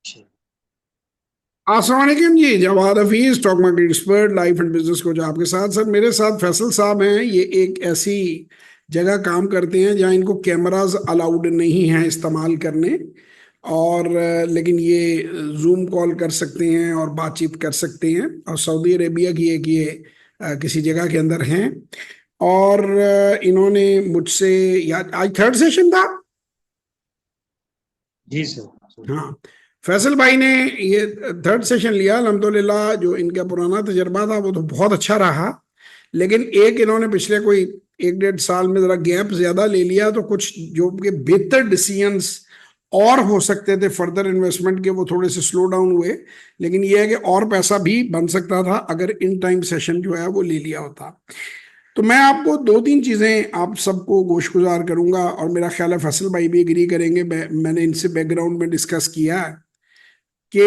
जी। अस्सलाम वालेकुम जी। Jawad Hafeez, stock market expert, life and business coach आपके साथ। सर मेरे साथ फैसल साहब हैं। ये एक ऐसी जगह काम करते हैं जहां इनको कैमरास अलाउड नहीं हैं इस्तेमाल करने, और लेकिन ये जूम कॉल कर सकते हैं और बातचीत कर सकते हैं। और सऊदी अरेबिया की एक ये किसी जगह के अंदर हैं। और इन्होंने मुझसे, या आज थर्ड सेशन था। जी सर। जी। हाँ, फैसल भाई ने ये थर्ड सेशन लिया। अल्हम्दुलिल्लाह, जो इनका पुराना तजर्बा था वो तो बहुत अच्छा रहा, लेकिन एक इन्होंने पिछले कोई 1 डेढ़ साल में जरा गैप ज्यादा ले लिया, तो कुछ जो कि बेहतर डिसीजंस और हो सकते थे फर्दर इन्वेस्टमेंट के, वो थोड़े से स्लो डाउन हुए। लेकिन ये है कि और पैसा भी बन सकता था अगर इन टाइम सेशन जो है वो ले लिया होता। तो मैं आपको दो तीन चीजें आप सबको गोशगुजार करूंगा, और मेरा ख्याल है फैसल भाई भी एग्री करेंगे। मैंने इनसे बैकग्राउंड में डिस्कस किया है कि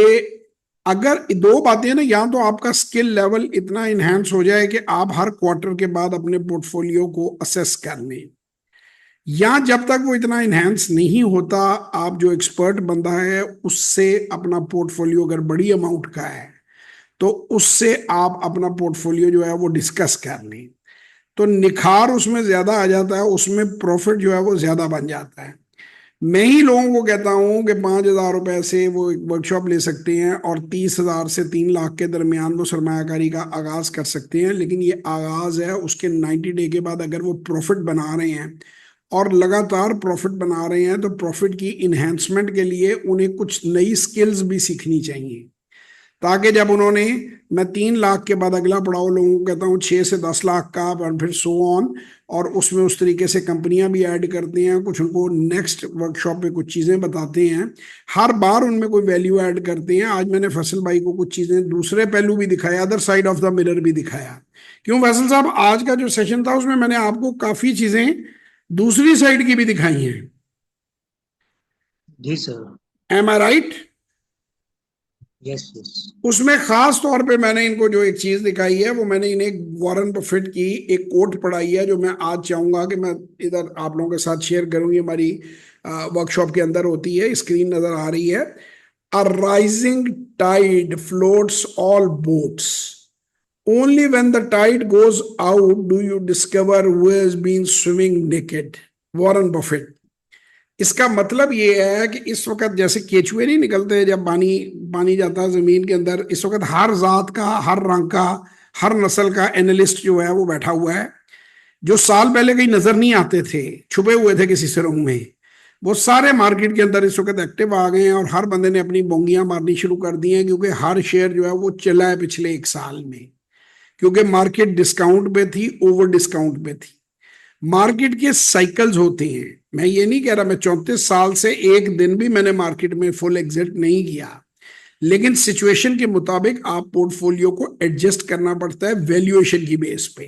अगर दो बातें ना, या तो आपका स्किल लेवल इतना इन्हेंस हो जाए कि आप हर क्वार्टर के बाद अपने पोर्टफोलियो को असेस कर लें, या जब तक वो इतना इन्हेंस नहीं होता, आप जो एक्सपर्ट बंदा है उससे अपना पोर्टफोलियो अगर बड़ी अमाउंट का है तो उससे आप अपना पोर्टफोलियो जो है वो डिस्कस कर लें, तो निखार उसमें ज्यादा आ जाता है, उसमें प्रॉफिट जो है वो ज्यादा बन जाता है। मैं ही लोगों को कहता हूं कि 5,000 रुपए से वो एक वर्कशॉप ले सकते हैं और 30,000 से 3 लाख के दरमियान वो सरमायाकारी का आगाज कर सकते हैं। लेकिन ये आगाज है, उसके 90 डे के बाद अगर वो प्रॉफिट बना रहे हैं और लगातार प्रॉफिट बना रहे हैं, तो प्रॉफिट की इन्हेंसमेंट के लिए उन्हें कुछ नई स्किल्स भी सीखनी चाहिए, ताकि जब उन्होंने, मैं 3 लाख के बाद अगला पड़ाव लोगों को कहता हूँ 6 से 10 लाख का, और फिर सो ऑन, और उसमें उस तरीके से कंपनियां भी ऐड करते हैं, कुछ उनको नेक्स्ट वर्कशॉप पे कुछ चीजें बताते हैं, हर बार उनमें कोई वैल्यू ऐड करते हैं। आज मैंने फैसल भाई को कुछ चीजें दूसरे पहलू भी दिखाया, other side of the mirror भी दिखाया। क्यों फैसल साहब, आज का जो सेशन था उसमें मैंने आपको काफी चीजें दूसरी साइड की भी दिखाई हैं। जी सर। एम आई राइट? Yes yes. उसमें खास तौर पे मैंने इनको जो एक चीज दिखाई है, वो मैंने इन्हें वॉरेन बफेट की एक कोट पढ़ाई है, जो मैं आज चाहूंगा कि मैं इधर आप लोगों के साथ शेयर करूं। ये हमारी वर्कशॉप के अंदर होती है, स्क्रीन नजर आ रही है। A rising tide floats all boats, only when the tide goes out do you discover who has been swimming naked. Warren Buffett. इसका मतलब ये है कि इस वक्त जैसे केचुए नहीं निकलते जब पानी पानी जाता है जमीन के अंदर, इस वक्त हर जात का, हर रंग का, हर नस्ल का एनालिस्ट जो है वो बैठा हुआ है। जो साल पहले कहीं नजर नहीं आते थे, छुपे हुए थे किसी सुरंग में, वो सारे मार्केट के अंदर इस वक्त एक्टिव आ गए हैं, और हर बंदे ने अपनी बोंगियां मारनी शुरू कर दी हैं, क्योंकि हर शेयर जो है वो चला है पिछले 1 साल में। क्योंकि मार्केट डिस्काउंट पे थी, ओवर डिस्काउंट पे थी। मार्केट के साइकिल्स होते हैं। मैं ये नहीं कह रहा, मैं 34 साल से एक दिन भी मैंने मार्केट में फुल एग्जिट नहीं किया, लेकिन सिचुएशन के मुताबिक आप पोर्टफोलियो को एडजस्ट करना पड़ता है वैल्यूएशन की बेस पे।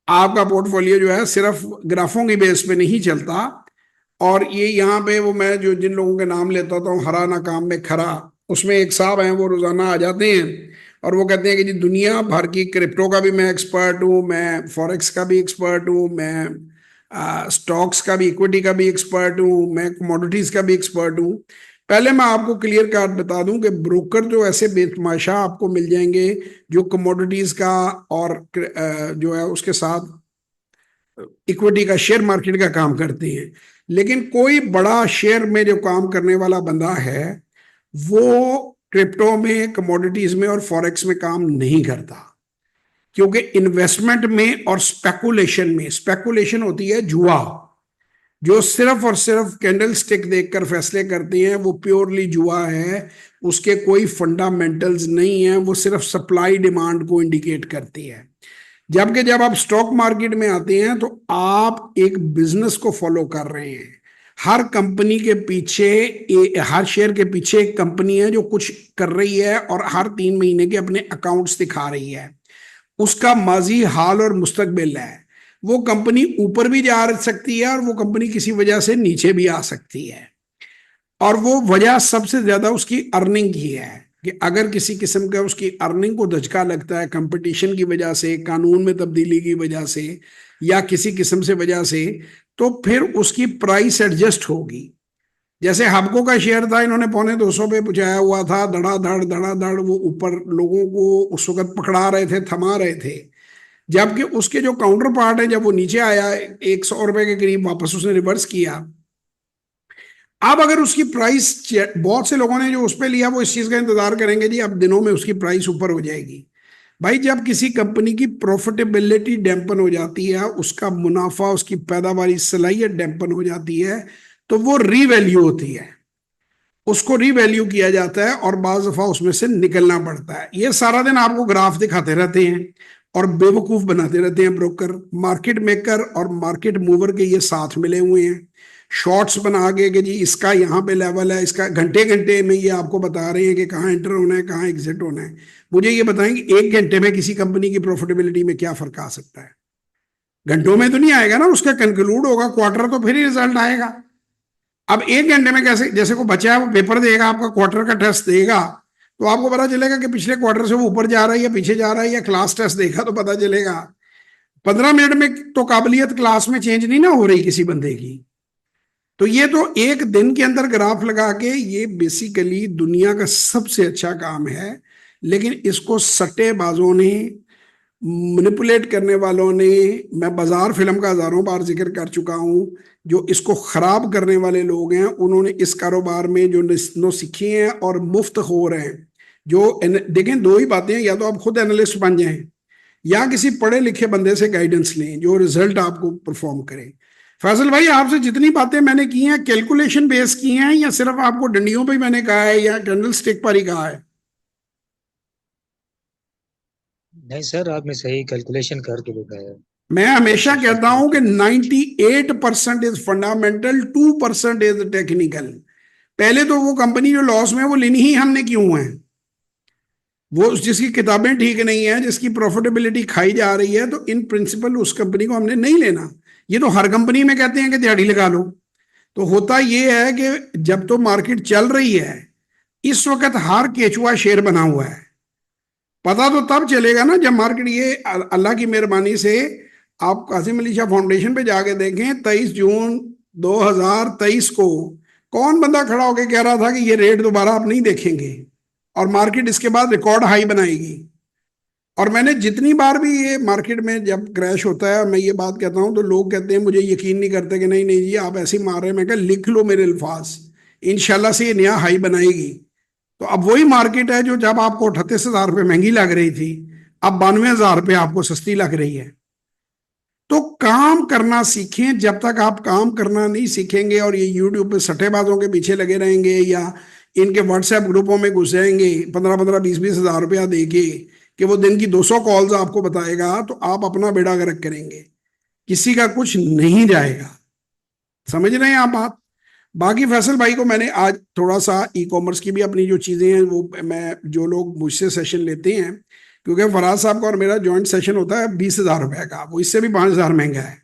आपका पोर्टफोलियो जो है सिर्फ ग्राफों की बेस पे नहीं चलता। और ये यहाँ पे वो, मैं जो जिन लोगों के नाम लेता हूँ, हरा ना काम में खरा, उसमें एक साहब हैं, वो रोजाना आ जाते हैं और वो कहते हैं कि जी दुनिया भर की क्रिप्टो का भी मैं एक्सपर्ट हूँ, मैं फॉरेक्स का भी एक्सपर्ट हूँ, मैं स्टॉक्स का भी, इक्विटी का भी एक्सपर्ट हूँ, मैं कमोडिटीज का भी एक्सपर्ट हूँ। पहले मैं आपको क्लियर काट बता दूं कि ब्रोकर जो ऐसे बेतमाशा आपको मिल जाएंगे, जो कमोडिटीज का और जो है उसके साथ इक्विटी का, शेयर मार्केट का काम करते हैं, लेकिन कोई बड़ा शेयर में जो काम करने वाला बंदा है वो क्रिप्टो में, कमोडिटीज में और फॉरेक्स में काम नहीं करता। क्योंकि इन्वेस्टमेंट में और स्पेकुलेशन में, स्पेकुलेशन होती है जुआ, जो सिर्फ और सिर्फ कैंडल स्टिक देखकर फैसले करते हैं, वो प्योरली जुआ है। उसके कोई फंडामेंटल्स नहीं है, वो सिर्फ सप्लाई डिमांड को इंडिकेट करती है। जबकि जब आप स्टॉक मार्केट में आते हैं तो आप एक बिजनेस को फॉलो कर रहे हैं। हर कंपनी के पीछे, हर शेयर के पीछे एक कंपनी है जो कुछ कर रही है, और हर 3 महीने के अपने अकाउंट्स दिखा रही है। उसका माजी, हाल और मुस्तकबिल है। वो कंपनी ऊपर भी जा सकती है, और वो कंपनी किसी वजह से नीचे भी आ सकती है। और वो वजह सबसे ज्यादा उसकी अर्निंग की है, कि अगर किसी किस्म का उसकी अर्निंग को धचका लगता है कंपटीशन की वजह से, कानून में तब्दीली की वजह से, या किसी किस्म से वजह से, तो फिर उसकी प्राइस एडजस्ट होगी। जैसे हबको का शेयर था, इन्होंने 250 पे पहुंचाया हुआ था, धड़ाधड़ वो ऊपर लोगों को उस वक्त पकड़ा रहे थे, थमा रहे थे। जबकि उसके जो काउंटर पार्ट है, जब वो नीचे आया 100 रुपए के करीब, वापस उसने रिवर्स किया। अब अगर उसकी प्राइस, बहुत से लोगों ने जो उस पर लिया वो इस चीज का इंतजार करेंगे जी अब दिनों में उसकी प्राइस ऊपर हो जाएगी। भाई जब किसी कंपनी की प्रॉफिटेबिलिटी डैम्पन हो जाती है, उसका मुनाफा, उसकी पैदावारी सलाहियत डैम्पन हो जाती है, तो वो रीवैल्यू होती है, उसको रीवैल्यू किया जाता है और बाज दफा उसमें से निकलना पड़ता है। ये सारा दिन आपको ग्राफ दिखाते रहते हैं और बेवकूफ बनाते रहते हैं ब्रोकर, मार्केट मेकर और मार्केट मूवर के ये साथ मिले हुए हैं। शॉर्ट्स बना के कि जी इसका यहाँ पे लेवल है, इसका घंटे घंटे में ये आपको बता रहे हैं कि कहाँ एंटर होना है, कहाँ एग्जिट होना है। मुझे ये बताएं कि 1 घंटे में किसी कंपनी की प्रॉफिटेबिलिटी में क्या फर्क आ सकता है? घंटों में तो नहीं आएगा ना, उसका कंक्लूड होगा क्वार्टर तो फिर ही रिजल्ट आएगा। अब 1 घंटे में कैसे, जैसे को बचा है वो पेपर देगा, आपका क्वार्टर का टेस्ट देगा, तो आपको पता चलेगा कि पिछले क्वार्टर से वो ऊपर जा रहा है या पीछे जा रहा है, या क्लास टेस्ट देखा तो पता चलेगा। 15 मिनट में तो काबिलियत क्लास में चेंज नहीं ना हो रही किसी बंदे की। तो ये तो एक दिन के अंदर ग्राफ लगा के, ये बेसिकली दुनिया का सबसे अच्छा काम है। लेकिन इसको सट्टेबाजों ने, मैनिपुलेट करने वालों ने, मैं बाजार फिल्म का हजारों बार जिक्र कर चुका हूं, जो इसको खराब करने वाले लोग हैं, उन्होंने इस कारोबार में जो नो सीखी हैं और मुफ्त हो रहे हैं। जो देखें, दो ही बातें हैं, या तो आप खुद एनालिस्ट बन जाएं या किसी पढ़े लिखे बंदे से गाइडेंस लें जो रिजल्ट आपको परफॉर्म करे। फैसल भाई, आपसे जितनी बातें मैंने की हैं कैलकुलेशन बेस की हैं, या सिर्फ आपको डंडियों पे मैंने कहा है, या कैंडल स्टिक पर ही कहा है? नहीं सर, आपने सही कैलकुलेशन करके बताया। मैं हमेशा सब कहता सही हूं कि है। 98% इज फंडामेंटल, 2% इज टेक्निकल। पहले तो वो कंपनी जो लॉस में है, वो लेनी ही हमने क्यों है? वो जिसकी किताबें ठीक नहीं है, जिसकी प्रॉफिटेबिलिटी खाई जा रही है, तो इन प्रिंसिपल उस कंपनी को हमने नहीं लेना। ये तो हर कंपनी में कहते हैं कि दिहाड़ी लगा लो। तो होता ये है कि जब तो मार्केट चल रही है, इस वक्त हर केचुआ शेर बना हुआ है। पता तो तब चलेगा ना जब मार्केट, ये अल्लाह की मेहरबानी से आप कासिम अली शाह फाउंडेशन पे जाके देखें, 23 जून 2023 को कौन बंदा खड़ा होकर कह रहा था कि ये रेट दोबारा आप नहीं देखेंगे और मार्केट इसके बाद रिकॉर्ड हाई बनाएगी। और मैंने जितनी बार भी ये मार्केट में जब क्रैश होता है, मैं ये बात कहता हूं तो लोग कहते हैं, मुझे यकीन नहीं करते कि नहीं नहीं जी आप ऐसे ही मार रहे हैं। मैं कहा लिख लो मेरे अल्फाज, इंशाल्लाह से ये नया हाई बनाएगी। तो अब वही मार्केट है जो जब आपको 38,000 रुपये महंगी लग रही थी, अब 92,000 रुपये आपको सस्ती लग रही है। तो काम करना सीखें। जब तक आप काम करना नहीं सीखेंगे और ये यूट्यूब पे सट्टेबाजों के पीछे लगे रहेंगे या इनके व्हाट्सएप ग्रुपों में घुस जाएंगे 15-15, 20-20 हजार रुपया देके कि वो दिन की 200 कॉल्स आपको बताएगा, तो आप अपना बेड़ा गर्क करेंगे, किसी का कुछ नहीं जाएगा। समझ रहे हैं आप बात? बाकी फैसल भाई को मैंने आज थोड़ा सा ई कॉमर्स की भी अपनी जो चीज़ें हैं वो, मैं जो लोग मुझसे सेशन लेते हैं, क्योंकि फराज साहब का और मेरा जॉइंट सेशन होता है 20,000 रुपए का, वो इससे भी 5,000 महंगा है।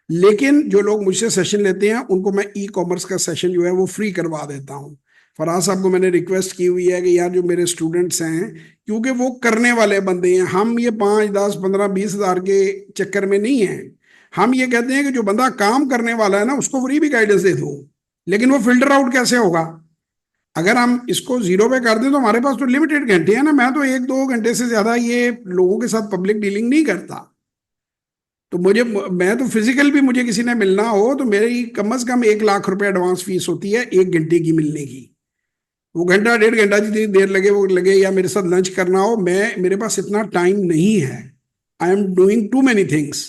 लेकिन जो लोग मुझसे सेशन लेते हैं उनको मैं ई कॉमर्स का सेशन जो है वो फ्री करवा देता हूँ। फराज साहब को मैंने रिक्वेस्ट की हुई है कि यार जो मेरे स्टूडेंट्स हैं, क्योंकि वो करने वाले बंदे हैं, हम ये 5, 10, 15, 20,000 के चक्कर में नहीं है। हम ये कहते हैं कि जो बंदा काम करने वाला है ना, उसको फ्री भी गाइडेंस दे दो। लेकिन वो फिल्टर आउट कैसे होगा? अगर हम इसको जीरो पे कर दें तो हमारे पास तो लिमिटेड घंटे हैं ना। मैं तो 1-2 घंटे से ज्यादा ये लोगों के साथ पब्लिक डीलिंग नहीं करता। तो मैं तो फिजिकल भी, मुझे किसी ने मिलना हो तो मेरी कम से कम 1 लाख रुपए एडवांस फीस होती है 1 घंटे की मिलने की। वो घंटा 1.5 घंटा जितनी देर लगे वो लगे, या मेरे साथ लंच करना हो, मेरे पास इतना टाइम नहीं है। I am doing too many things.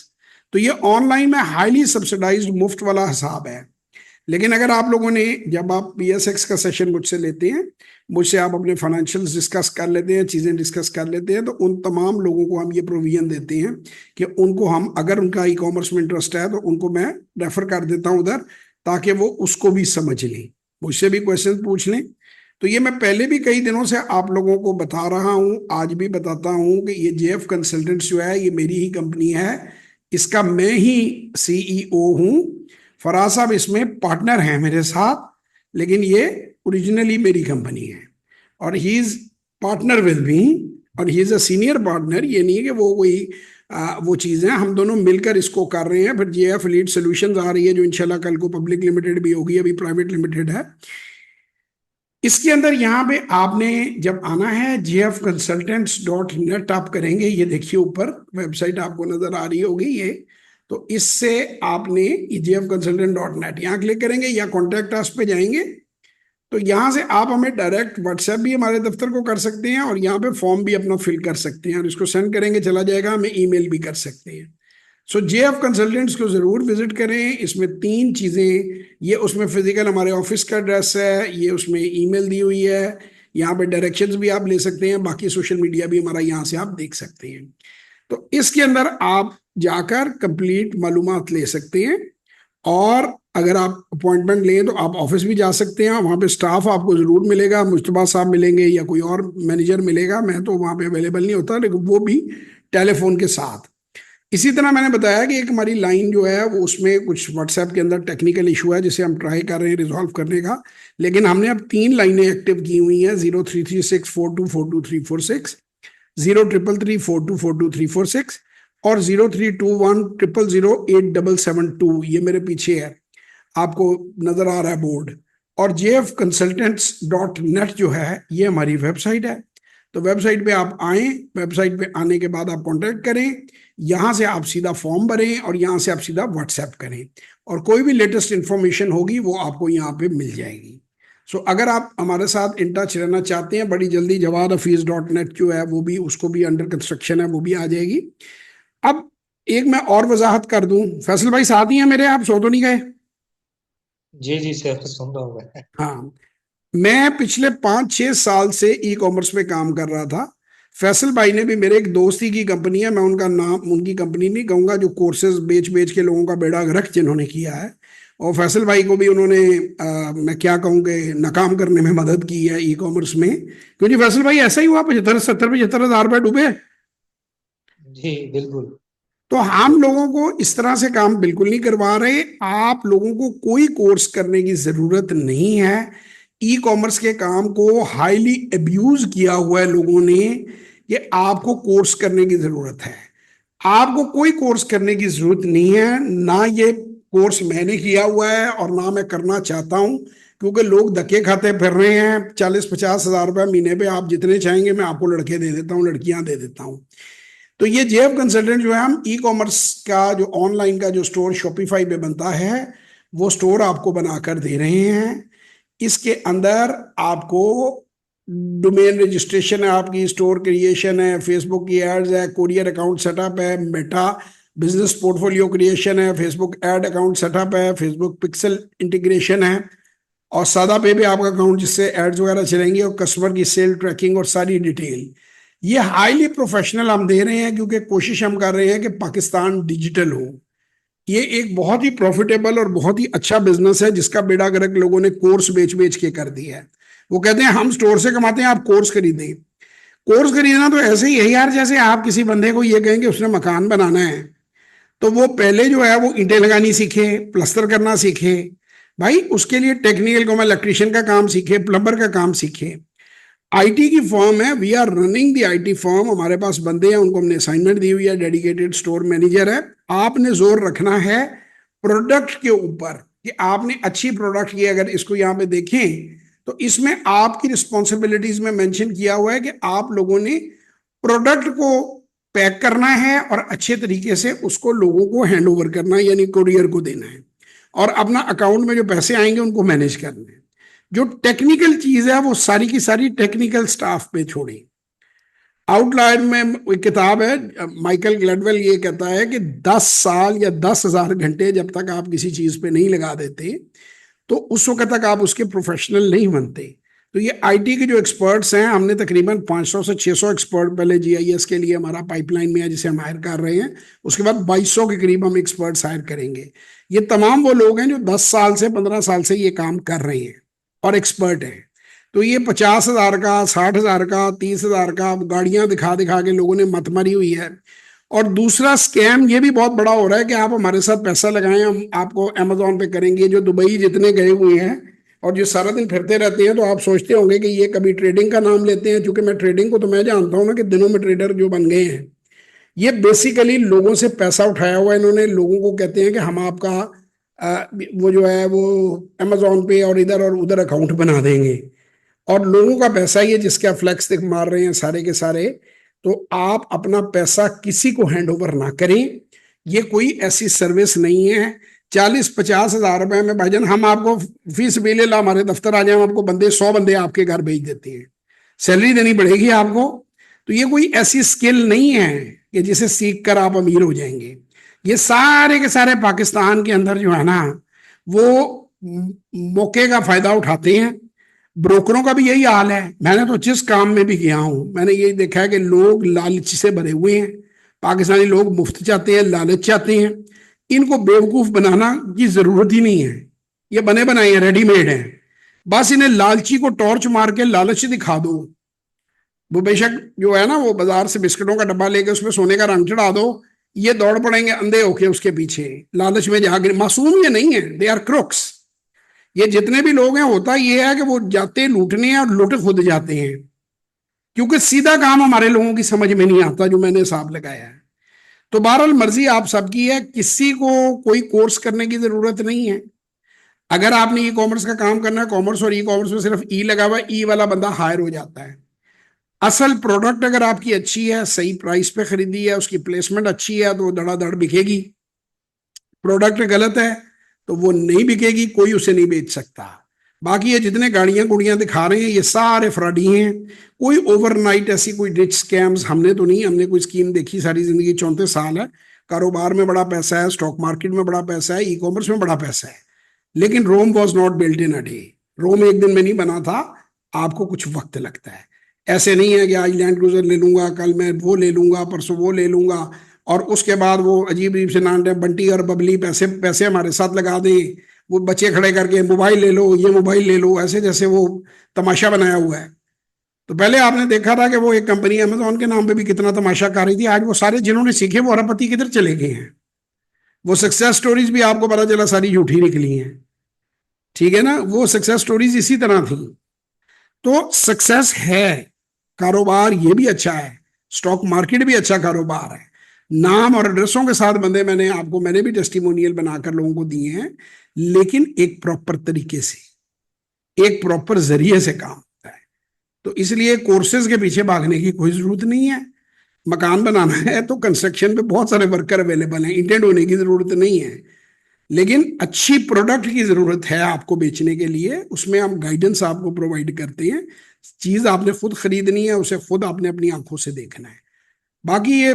तो ये ऑनलाइन में हाईली सब्सिडाइज्ड मुफ्त वाला हिसाब है। लेकिन अगर आप लोगों ने, जब आप PSX का सेशन मुझसे लेते हैं, मुझसे आप अपने फाइनेंशियल्स डिस्कस कर लेते हैं, चीज़ें डिस्कस कर लेते हैं, तो उन तमाम लोगों को हम ये प्रोविजन देते हैं कि उनको हम, अगर उनका ई कॉमर्स में इंटरेस्ट है तो उनको मैं रेफर कर देता हूँ उधर, ताकि वो उसको भी समझ लें, मुझसे भी क्वेश्चन पूछ लें। तो ये मैं पहले भी कई दिनों से आप लोगों को बता रहा हूँ, आज भी बताता हूँ कि ये JF कंसल्टेंट्स जो है ये मेरी ही कंपनी है, इसका मैं ही CEO हूँ। फराज साहब इसमें पार्टनर हैं मेरे साथ, लेकिन ये ओरिजिनली मेरी कंपनी है और he is partner with me, और he is a senior partner. ये नहीं है कि वो कोई वो चीज़ें हम दोनों मिलकर इसको कर रहे हैं। फिर जेएफ लीड सॉल्यूशंस आ रही है जो इंशाल्लाह कल को पब्लिक लिमिटेड भी होगी, अभी प्राइवेट लिमिटेड है। इसके अंदर यहाँ पे आपने जब आना है jfconsultants.net आप करेंगे, ये देखिए ऊपर वेबसाइट आपको नजर आ रही होगी ये। तो इससे आपने jfconsultant.net यहाँ क्लिक करेंगे या कॉन्टैक्ट अस पे जाएंगे। तो यहाँ से आप हमें डायरेक्ट व्हाट्सएप भी हमारे दफ्तर को कर सकते हैं और यहाँ पे फॉर्म भी अपना फिल कर सकते हैं और इसको सेंड करेंगे चला जाएगा, हमें ईमेल भी कर सकते हैं। सो जेएफ कंसल्टेंट्स को जरूर विजिट करें। इसमें 3 चीजें, ये उसमें फिजिकल हमारे ऑफिस का एड्रेस है, ये उसमें ईमेल दी हुई है, यहाँ पे डायरेक्शंस भी आप ले सकते हैं, बाकी सोशल मीडिया भी हमारा यहाँ से आप देख सकते हैं। तो इसके अंदर आप जाकर कंप्लीट मालूमात ले सकते हैं और अगर आप अपॉइंटमेंट लें तो आप ऑफिस भी जा सकते हैं। वहाँ पे स्टाफ आपको जरूर मिलेगा, मुश्तबा साहब मिलेंगे या कोई और मैनेजर मिलेगा, मैं तो वहाँ पे अवेलेबल नहीं होता, लेकिन वो भी टेलीफोन के साथ। इसी तरह मैंने बताया कि एक हमारी लाइन जो है वो उसमें कुछ व्हाट्सएप के अंदर टेक्निकल इशू है जिसे हम ट्राई कर रहे हैं रिजॉल्व करने का, लेकिन हमने अब 3 लाइनें एक्टिव की हुई हैं, 0336424236, 0333424236 और 032100087772। ये मेरे पीछे है, आपको नजर आ रहा है बोर्ड। और jfconsultants.net जो है ये हमारी वेबसाइट है। तो वेबसाइट पे आप आए, वेबसाइट पे आने के बाद आप कांटेक्ट करें, यहाँ से आप सीधा फॉर्म भरें और यहाँ से आप सीधा व्हाट्सएप करें और कोई भी लेटेस्ट इंफॉर्मेशन होगी वो आपको यहाँ पे मिल जाएगी। सो अगर आप हमारे साथ इन टच रहना चाहते हैं, बड़ी जल्दी JawadHafiz.net जो है वो भी, उसको भी अंडर कंस्ट्रक्शन है, वो भी आ जाएगी। अब एक मैं और वजाहत कर दूं, फैसल भाई साथ ही हैं मेरे, आप सो तो नहीं गए? जी जी सर, सुन रहा हूँ मैं। हाँ, मैं पिछले 5-6 साल से ई कॉमर्स में काम कर रहा था। फैसल भाई ने भी, मेरे एक दोस्ती की कंपनी है, मैं उनका नाम, उनकी कंपनी नहीं कहूँगा, जो कोर्सेज बेच बेच के लोगों का बेड़ा गर्क जिन्होंने किया है, और फैसल भाई को भी उन्होंने मैं क्या कहूँ कि नाकाम करने में मदद की है ई कॉमर्स में। क्योंकि फैसल भाई ऐसा ही हुआ, 75,000-70,000 रुपये डूबे। जी बिल्कुल। तो हम लोगों को इस तरह से काम बिल्कुल नहीं करवा रहे। आप लोगों को कोई कोर्स करने की जरूरत नहीं है। ई कॉमर्स के काम को हाईली अब्यूज किया हुआ है लोगों ने, कि आपको कोर्स करने की जरूरत है। आपको कोई कोर्स करने की जरूरत नहीं है, ना ये कोर्स मैंने किया हुआ है और ना मैं करना चाहता हूं, क्योंकि लोग धक्के खाते फिर रहे हैं। 40-50 हजार रुपये महीने पे आप जितने चाहेंगे मैं आपको लड़के दे देता हूँ, लड़कियां दे देता हूँ। तो ये जेएफ कंसल्टेंट जो है, हम ई कॉमर्स का जो ऑनलाइन का जो स्टोर शॉपिफाई पे बनता है वो स्टोर आपको बनाकर दे रहे हैं। इसके अंदर आपको डोमेन रजिस्ट्रेशन है, आपकी स्टोर क्रिएशन है, फेसबुक की एड्स है, कोरियर अकाउंट सेटअप है, मेटा बिजनेस पोर्टफोलियो क्रिएशन है, फेसबुक एड अकाउंट सेटअप है, फेसबुक पिक्सल इंटीग्रेशन है, और सादा पे भी आपका अकाउंट जिससे एड्स वगैरह चलेंगे, और कस्टमर की सेल ट्रैकिंग और सारी डिटेल। ये हाईली प्रोफेशनल हम दे रहे हैं, क्योंकि कोशिश हम कर रहे हैं कि पाकिस्तान डिजिटल हो। ये एक बहुत ही प्रॉफिटेबल और बहुत ही अच्छा बिजनेस है जिसका बेड़ा गर्क लोगों ने कोर्स बेच बेच के कर दिया है। वो कहते हैं हम स्टोर से कमाते हैं, आप कोर्स खरीदें। कोर्स खरीदना तो ऐसे ही है यार, जैसे आप किसी बंदे को ये कहेंगे उसने मकान बनाना है तो वो पहले जो है वो ईंटें लगानी सीखे, प्लास्टर करना सीखे। भाई उसके लिए टेक्निकल को, मैं इलेक्ट्रीशियन का काम सीखे, प्लम्बर का काम सीखे। आईटी की फर्म है, we are running the IT firm, हमारे पास बंदे हैं, उनको हमने असाइनमेंट दी हुई है, डेडिकेटेड स्टोर मैनेजर है। आपने जोर रखना है प्रोडक्ट के ऊपर, कि आपने अच्छी प्रोडक्ट की, अगर इसको यहाँ पे देखें तो इसमें आपकी रिस्पॉन्सिबिलिटीज में मेंशन किया हुआ है कि आप लोगों ने प्रोडक्ट को पैक करना है और अच्छे तरीके से उसको लोगों को हैंड ओवर करना है, यानी कुरियर को देना है, और अपना अकाउंट में जो पैसे आएंगे उनको मैनेज करना है। जो टेक्निकल चीज है वो सारी की सारी टेक्निकल स्टाफ पे छोड़ी। आउटलायर में एक किताब है, माइकल ग्लैडवेल ये कहता है कि 10 साल या 10,000 घंटे जब तक आप किसी चीज पे नहीं लगा देते तो उस वक्त तक आप उसके प्रोफेशनल नहीं बनते। तो ये आईटी के जो एक्सपर्ट्स हैं, हमने तकरीबन 500 से 600 एक्सपर्ट पहले जीआईएस के लिए हमारा पाइपलाइन में है जिसे हम हायर कर रहे हैं। उसके बाद 2200 के करीब हम एक्सपर्ट्स हायर करेंगे। ये तमाम वो लोग हैं जो 10 साल से 15 साल से ये काम कर रहे हैं और एक्सपर्ट हैं। तो ये 50,000 का, 60,000 का, 30,000 का गाड़ियां दिखा दिखा के लोगों ने मत मारी हुई है। और दूसरा स्कैम ये भी बहुत बड़ा हो रहा है कि आप हमारे साथ पैसा लगाएं, हम आपको अमेजोन पे करेंगे। जो दुबई जितने गए हुए हैं और जो सारा दिन फिरते रहते हैं, तो आप सोचते होंगे कि ये कभी ट्रेडिंग का नाम लेते हैं, क्योंकि मैं ट्रेडिंग को तो मैं जानता हूँ ना कि दिनों में ट्रेडर जो बन गए हैं, ये बेसिकली लोगों से पैसा उठाया हुआ है इन्होंने, लोगों को कहते हैं कि हम आपका वो जो है वो अमेजोन पे और इधर और उधर अकाउंट बना देंगे, और लोगों का पैसा ही है जिसका फ्लैक्स दिख मार रहे हैं सारे के सारे। तो आप अपना पैसा किसी को हैंड ओवर ना करें, ये कोई ऐसी सर्विस नहीं है। 40-50 हज़ार रुपए में भाईजान हम आपको फीस भी ले ला, हमारे दफ्तर आ जाए, हम आपको बंदे 100 बंदे आपके घर भेज देते हैं, सैलरी देनी पड़ेगी आपको। तो ये कोई ऐसी स्किल नहीं है कि जिसे सीख कर आप अमीर हो जाएंगे। ये सारे के सारे पाकिस्तान के अंदर जो है ना, वो मौके का फायदा उठाते हैं। ब्रोकरों का भी यही हाल है। मैंने तो जिस काम में भी गया हूं, मैंने यही देखा है कि लोग लालच से भरे हुए हैं। पाकिस्तानी लोग मुफ्त चाहते हैं, लालच चाहते हैं। इनको बेवकूफ बनाना की जरूरत ही नहीं है, ये बने बनाए हैं, रेडीमेड हैं। बस इन्हें लालची को टॉर्च मार के लालच दिखा दो। वो बेशक जो है ना, वो बाजार से बिस्किटों का डब्बा लेके उसमें सोने का रंग चढ़ा दो, ये दौड़ पड़ेंगे अंधे होके उसके पीछे, लालच में जाकर। मासूम ये नहीं है, दे आर क्रोक्स। ये जितने भी लोग हैं, होता ये है कि वो जाते लूटने हैं और लुट खुद जाते हैं, क्योंकि सीधा काम हमारे लोगों की समझ में नहीं आता, जो मैंने हिसाब लगाया है। तो बहरहाल मर्जी आप सबकी है, किसी को कोई कोर्स करने की जरूरत नहीं है। अगर आपने ई कॉमर्स का काम करना है, कॉमर्स और ई कॉमर्स में सिर्फ ई लगा हुआ है, ई वाला बंदा हायर हो जाता है। असल प्रोडक्ट अगर आपकी अच्छी है, सही प्राइस पे खरीदी है, उसकी प्लेसमेंट अच्छी है, तो वो धड़ाधड़ बिकेगी। प्रोडक्ट गलत है तो वो नहीं बिकेगी, कोई उसे नहीं बेच सकता। बाकी ये जितने गाड़ियां गुड़ियां दिखा रहे हैं, ये सारे फ्रॉडी हैं। कोई ओवरनाइट ऐसी कोई रिच स्कैम्स हमने तो नहीं, हमने कोई स्कीम देखी सारी जिंदगी, 34 साल है। कारोबार में बड़ा पैसा है, स्टॉक मार्केट में बड़ा पैसा है, ई कॉमर्स में बड़ा पैसा है। लेकिन Rome was not built in a day. Rome एक दिन में नहीं बना था, आपको कुछ वक्त लगता है। ऐसे नहीं है कि आज लैंड क्रूजर ले लूंगा, कल मैं वो ले लूंगा, परसों वो ले लूंगा, और उसके बाद वो अजीब अजीब से नाम बंटी और बबली पैसे पैसे हमारे साथ लगा दें, वो बच्चे खड़े करके मोबाइल ले लो, ये मोबाइल ले लो, ऐसे जैसे वो तमाशा बनाया हुआ है। तो पहले आपने देखा था कि वो एक कंपनी अमेजोन के नाम पे भी कितना तमाशा कर रही थी। आज वो सारे जिन्होंने सीखे वो अरबपति किधर चले गए हैं। वो सक्सेस स्टोरीज भी आपको पता चला सारी झूठी निकली हैं। ठीक है ना, वो सक्सेस स्टोरीज इसी तरह थी। तो सक्सेस है, कारोबार ये भी अच्छा है, स्टॉक मार्केट भी अच्छा कारोबार है। नाम और एड्रेसों के साथ बंदे मैंने भी टेस्टिमोनियल बनाकर लोगों को दिए हैं, लेकिन एक प्रॉपर तरीके से, एक प्रॉपर जरिए से काम होता है। तो इसलिए कोर्सेज के पीछे भागने की कोई जरूरत नहीं है। मकान बनाना है तो कंस्ट्रक्शन पे बहुत सारे वर्कर अवेलेबल हैं, इंटेंट होने की जरूरत नहीं है। लेकिन अच्छी प्रोडक्ट की जरूरत है आपको बेचने के लिए, उसमें हम गाइडेंस आपको प्रोवाइड करते हैं। चीज आपने खुद खरीदनी है, उसे खुद आपने अपनी आंखों से देखना है। बाकी ये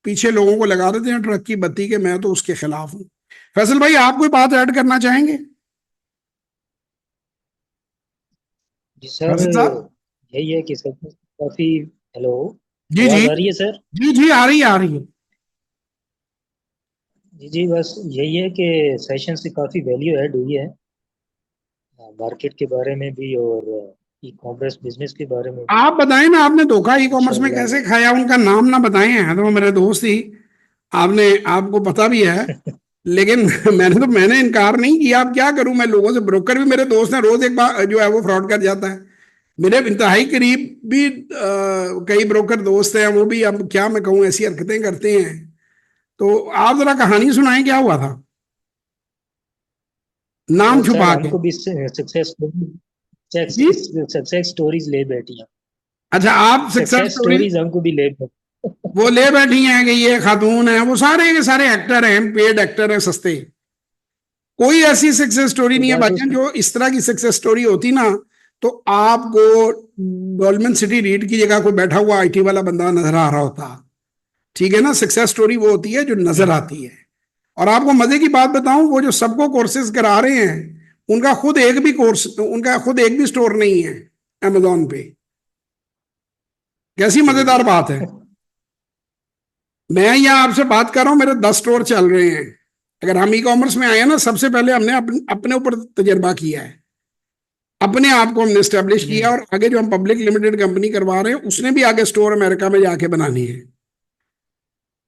पीछे लोगों को लगा देते हैं ट्रक की बत्ती के, मैं तो उसके खिलाफ हूं। फैसल भाई, आप कोई बात ऐड करना चाहेंगे? जी सर, फैसल साहब। यही है कि सब काफी। हेलो, जी जी। आवाज आ रही है सर? जी जी, आ रही है, आ रही है। जी जी, बस यही है कि सेशन से काफी वैल्यू ऐड हुई है, मार्केट के बारे में भी और ई कॉमर्स बिजनेस के बारे में भी। आप बताएं ना, आपने धोखा ई कॉमर्स में इंशाल्लाह। कैसे खाया? उनका नाम ना बताएं, हैं तो वो मेरे दोस्त ही, आपने आपको पता भी है। लेकिन मैंने इनकार नहीं किया। अब क्या करूं मैं, लोगों से, ब्रोकर भी मेरे दोस्त हैं, रोज एक बार जो है वो फ्रॉड कर जाता है। मेरे इंतहाई करीब भी कई ब्रोकर दोस्त हैं, वो भी, अब क्या मैं कहूँ, ऐसी हरकतें करते हैं। तो आप जरा कहानी सुनाएं, क्या हुआ था, नाम सर, छुपा के। हमको भी सक्सेस जी। सक्सेस स्टोरीज ले बैठी हैं। अच्छा, आप सक्सेस सक्सेस स्टोरी स्टोरीज हमको भी ले बैठी। वो ले बैठी हैं कि ये खातून है, वो सारे के सारे एक्टर हैं, पेड एक्टर हैं सस्ते। कोई ऐसी सक्सेस स्टोरी तो नहीं है बस भाईजान। उस जो इस तरह की सक्सेस स्टोरी होती ना, तो आपको गोल्डमन सिटी रीड की जगह कोई बैठा हुआ आईटी वाला बंदा नजर आ रहा होता। ठीक है ना, सक्सेस स्टोरी वो होती है जो नजर आती है। और आपको मजे की बात बताऊं, वो जो सबको कोर्सेज करा रहे हैं, उनका खुद एक भी स्टोर नहीं है अमेजोन पे। कैसी जी मजेदार बात है। मैं यहाँ आपसे बात कर रहा हूँ, मेरे 10 स्टोर चल रहे हैं। अगर हम ई कॉमर्स में आए हैं ना, सबसे पहले हमने अपने ऊपर तजर्बा किया है, अपने आप को हमने स्टैब्लिश किया, हम्म, और आगे जो हम पब्लिक लिमिटेड कंपनी करवा रहे हैं, उसने भी आगे स्टोर अमेरिका में जाके बनानी है।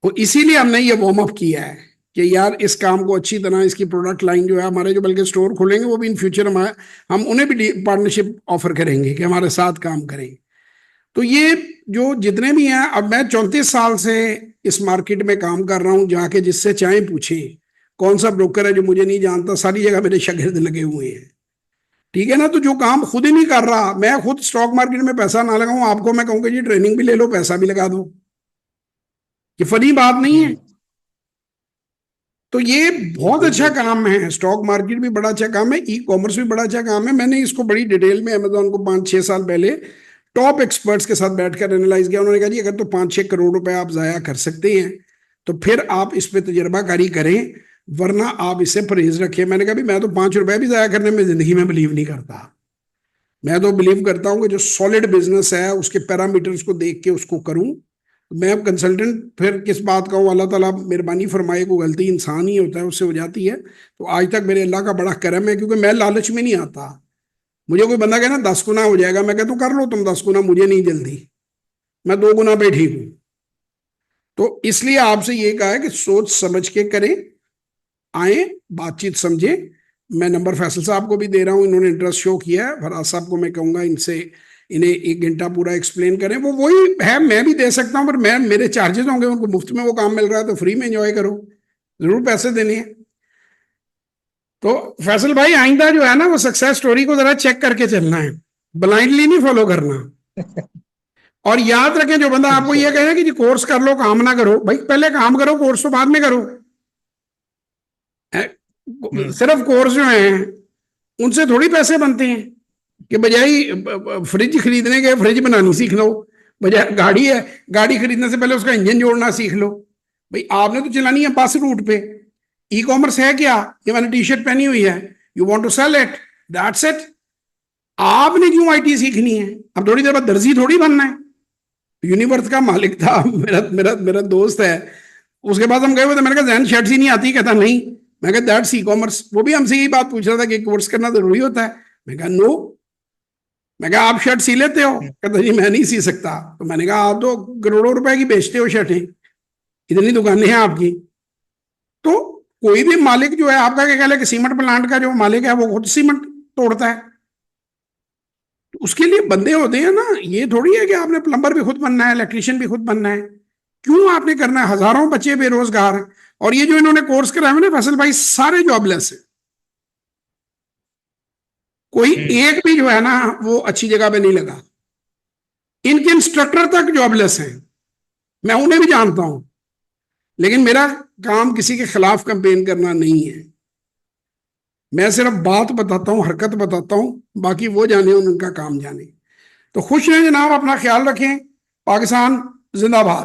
तो इसीलिए हमने ये वार्म अप किया है कि यार इस काम को अच्छी तरह, इसकी प्रोडक्ट लाइन जो है, हमारे जो बल्कि स्टोर खुलेंगे वो भी इन फ्यूचर हम उन्हें भी पार्टनरशिप ऑफर करेंगे कि हमारे साथ काम करें। तो ये जो जितने भी हैं, अब मैं 34 साल से इस मार्केट में काम कर रहा हूं, जाके जिससे चाहे पूछे कौन सा ब्रोकर है जो मुझे नहीं जानता, सारी जगह मेरे शागिर्द लगे हुए हैं। ठीक है ना। तो जो काम खुद ही नहीं कर रहा, मैं खुद स्टॉक मार्केट में पैसा ना लगाऊं, आपको मैं कहूंगा जी ट्रेनिंग भी ले लो, पैसा भी लगा दो, ये फनी बात नहीं है। हम्म। तो ये बहुत अच्छा बिल्कुल। काम है, स्टॉक मार्केट भी बड़ा अच्छा काम है, ई कॉमर्स भी बड़ा अच्छा काम है। मैंने इसको बड़ी डिटेल में अमेजोन को 5-6 साल पहले टॉप एक्सपर्ट्स के साथ बैठकर एनालाइज किया। उन्होंने कहा जी अगर तो 5-6 करोड़ रुपए आप जाया कर सकते हैं तो फिर आप इस पे तजर्बाकारी करें, वरना आप इससे परहेज रखें। मैंने कहा भी मैं तो 5 रुपए भी जाया करने में जिंदगी में बिलीव नहीं करता। मैं तो बिलीव करता हूँ कि जो सॉलिड बिजनेस है उसके पैरामीटर्स को देख के उसको करूं। मैं अब कंसल्टेंट फिर किस बात का हूँ, अल्लाह ताला मेहरबानी फरमाए, को गलती इंसान ही होता है, उससे हो जाती है। तो आज तक मेरे अल्लाह का बड़ा करम है, क्योंकि मैं लालच में नहीं आता। मुझे कोई बंदा कहे ना 10 गुना हो जाएगा, मैं कहता हूँ कर लो तुम 10 गुना, मुझे नहीं जल्दी, मैं 2 गुना पे ठीक हूँ। तो इसलिए आपसे ये कहा है कि सोच समझ के करें, आए, बातचीत समझे। मैं नंबर फैसल साहब को भी दे रहा हूँ, इन्होंने इंटरेस्ट शो किया है। फराज साहब को मैं कहूंगा इनसे, इन्हें 1 घंटा पूरा एक्सप्लेन करें। वो वही है, मैं भी दे सकता हूँ, पर मैं, मेरे चार्जेस होंगे, उनको मुफ्त में वो काम मिल रहा है तो फ्री में एंजॉय करो, जरूर पैसे देने हैं। तो फैसल भाई आइंदा जो है ना, वो सक्सेस स्टोरी को जरा चेक करके चलना है, ब्लाइंडली नहीं फॉलो करना। और याद रखें, जो बंदा आपको ये इंशाल्लाह। कहे ना कि जी कोर्स कर लो काम ना करो, भाई पहले काम करो, कोर्स तो बाद में करो। हम्म। सिर्फ कोर्स जो है उनसे थोड़ी पैसे बनते हैं, कि बजाय फ्रिज खरीदने के फ्रिज बनानी सीख लो, बजाय गाड़ी है, गाड़ी खरीदने से पहले उसका इंजन जोड़ना सीख लो। भाई आपने तो चलानी है बस रूट पे। ई कॉमर्स है क्या, ये मैंने टी शर्ट पहनी हुई है, you want to sell it, that's it. आपने क्यों आईटी सीखनी है, अब थोड़ी देर बाद दर्जी थोड़ी बनना है। यूनिवर्स का मालिक था मेरा मेरा मेरा दोस्त है, उसके पास हम गए हुए थे, मैंने कहा जैन शर्ट ही नहीं आती, कहता नहीं। मैं कहा दैट्स ई कॉमर्स। वो भी हमसे यही बात पूछ रहा था कि कोर्स करना जरूरी होता है। मैं कहा नो। मैं कहा आप शर्ट सी लेते हो, कहता जी मैं नहीं सी सकता। तो मैंने कहा आप तो करोड़ों रुपए की बेचते हो शर्टें, इतनी दुकानें हैं आपकी। तो कोई भी मालिक जो है आपका, क्या कहले कि सीमेंट प्लांट का जो मालिक है वो खुद सीमेंट तोड़ता है, तो उसके लिए बंदे होते हैं ना। ये थोड़ी है कि आपने प्लम्बर भी खुद बनना है, इलेक्ट्रिशियन भी खुद बनना है। क्यों आपने करना है, हजारों बच्चे बेरोजगार हैं। और ये जो इन्होंने कोर्स कराया है ना फैसल भाई, सारे जॉबलेस है, कोई हम्म। एक भी जो है ना वो अच्छी जगह पे नहीं लगा। इनके इंस्ट्रक्टर तक जॉबलेस हैं, मैं उन्हें भी जानता हूं। लेकिन मेरा काम किसी के खिलाफ कंपेन करना नहीं है, मैं सिर्फ बात बताता हूं, हरकत बताता हूं, बाकी वो जाने उनका काम जाने। तो खुश रहें जनाब, अपना ख्याल रखें। पाकिस्तान जिंदाबाद।